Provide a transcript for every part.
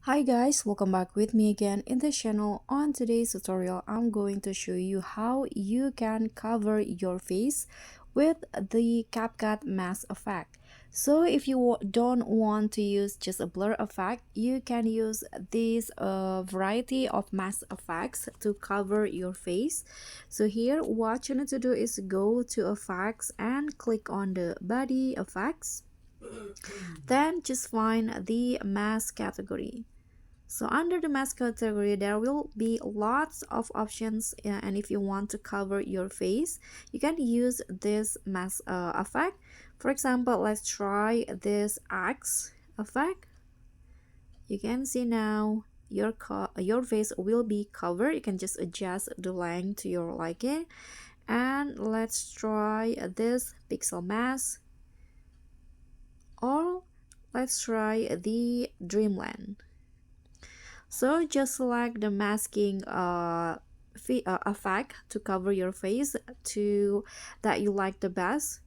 Hi guys, welcome back with me again in the channel. On today's tutorial, I'm going to show you how you can cover your face with the CapCut mask effect. So if you don't want to use just a blur effect, you can use this variety of mask effects to cover your face. So here, what you need to do is go to effects and click on the body effects. Then just find the mask category. So under the mask category, there will be lots of options, and if you want to cover your face, you can use this mask effect. For example, let's try this axe effect. You can see now your face will be covered. You can just adjust the length to your liking. And let's try this pixel mask, or let's try the dreamland. So just select the masking effect to cover your face to that you like the best.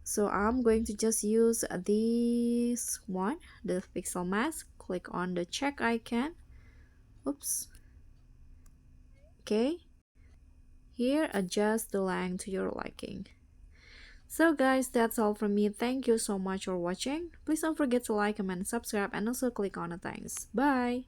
So I'm going to just use this one, the pixel mask. Click on the check icon. Oops. Okay. Here, adjust the length to your liking. So guys, that's all from me. Thank you so much for watching. Please don't forget to like, comment, subscribe, and also click on the thanks. Bye.